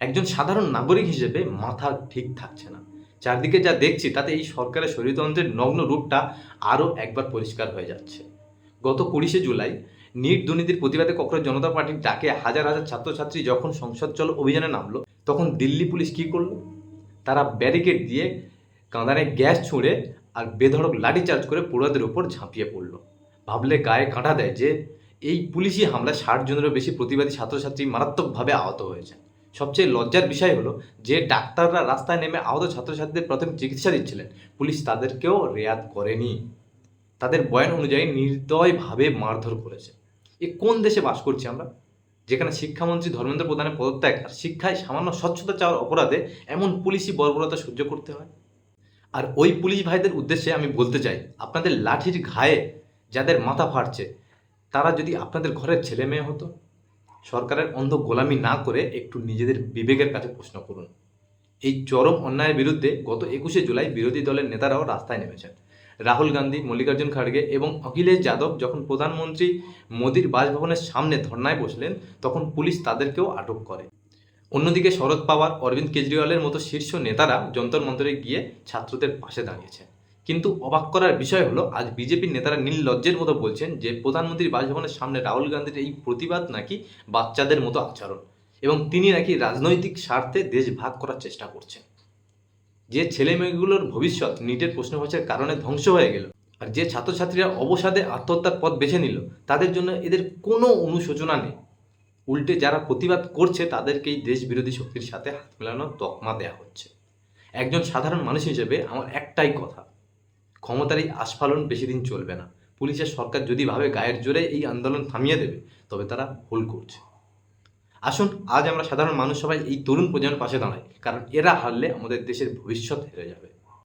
একজন সাধারণ নাগরিক হিসেবে মাথা ঠিক থাকছে না। চারদিকে যা দেখছি তাতে এই সরকারের স্বৈরতন্ত্রের নগ্ন রূপটা আরও একবার পরিষ্কার হয়ে যাচ্ছে। গত ২৫শে জুলাই নিট দুর্নীতির প্রতিবাদে ককরোচ জনতা পার্টির ডাকে হাজার হাজার ছাত্রছাত্রী যখন সংসদ চলো অভিযানে নামলো, তখন দিল্লি পুলিশ কী করলো? তারা ব্যারিকেড দিয়ে, কাঁদানে গ্যাস ছুঁড়ে আর বেধড়ক লাঠিচার্জ করে পড়ুয়াদের উপর ঝাঁপিয়ে পড়ল। ভাবলে গায়ে কাঁটা দেয় যে এই পুলিশি হামলায় ৬০ জনেরও বেশি প্রতিবাদী ছাত্রছাত্রী মারাত্মকভাবে আহত হয়েছে। সবচেয়ে লজ্জার বিষয় হলো যে ডাক্তাররা রাস্তায় নেমে আহত ছাত্রছাত্রীদের প্রথম চিকিৎসা দিচ্ছিলেন, পুলিশ তাদেরকেও রেয়াত করেনি। তাদের বয়ান অনুযায়ী নির্দয়ভাবে মারধর করেছে। এ কোন দেশে বাস করছি আমরা, যেখানে শিক্ষামন্ত্রী ধর্মেন্দ্র প্রধানের পদত্যাগ আর শিক্ষায় সামান্য স্বচ্ছতা চাওয়ার অপরাধে এমন পুলিশি বর্বরতা সহ্য করতে হয়? আর ওই পুলিশ ভাইদের উদ্দেশ্যে আমি বলতে চাই, আপনাদের লাঠির ঘায়ে যাদের মাথা ফাটছে, তারা যদি আপনাদের ঘরের ছেলে মেয়ে হতো। সরকারের অন্ধ গোলামি না করে একটু নিজেদের বিবেকের কাছে প্রশ্ন করুন। এই চরম অন্যায়ের বিরুদ্ধে গত ২১শে জুলাই বিরোধী দলের নেতারাও রাস্তায় নেমেছেন। রাহুল গান্ধী, মল্লিকার্জুন খাড়গে এবং অখিলেশ যাদব যখন প্রধানমন্ত্রী মোদির বাসভবনের সামনে ধর্নায় বসলেন, তখন পুলিশ তাদেরকেও আটক করে। অন্যদিকে শরদ পাওয়ার, অরবিন্দ কেজরিওয়ালের মতো শীর্ষ নেতারা যন্তর মন্তরে গিয়ে ছাত্রদের পাশে দাঁড়িয়েছে। কিন্তু অবাক করার বিষয় হলো, আজ বিজেপির নেতারা নির্লজ্জের মতো বলছেন যে প্রধানমন্ত্রীর বাসভবনের সামনে রাহুল গান্ধীর এই প্রতিবাদ নাকি বাচ্চাদের মতো আচরণ, এবং তিনি নাকি রাজনৈতিক স্বার্থে দেশ ভাগ করার চেষ্টা করছেন। যে ছেলে মেয়েগুলোর ভবিষ্যৎ নিটের প্রশ্নপত্রের কারণে ধ্বংস হয়ে গেল, আর যে ছাত্রছাত্রীরা অবসাদে আত্মহত্যার পথ বেছে নিল, তাদের জন্য এদের কোনো অনুশোচনা নেই। উল্টে যারা প্রতিবাদ করছে তাদেরকেই দেশ বিরোধী শক্তির সাথে হাত মেলানোর তকমা দেওয়া হচ্ছে। একজন সাধারণ মানুষ হিসেবে আমার একটাই কথা, ক্ষমতার এই আস্ফালন বেশি দিন চলবে না। পুলিশের সরকার যদি ভাবে গায়ের জোরে এই আন্দোলন থামিয়ে দেবে, তবে তারা ভুল করছে। আসুন আজ আমরা সাধারণ মানুষ সবাই এই তরুণ প্রজন্মের পাশে দাঁড়াই, কারণ এরা হারলে আমাদের দেশের ভবিষ্যৎ হেরে যাবে।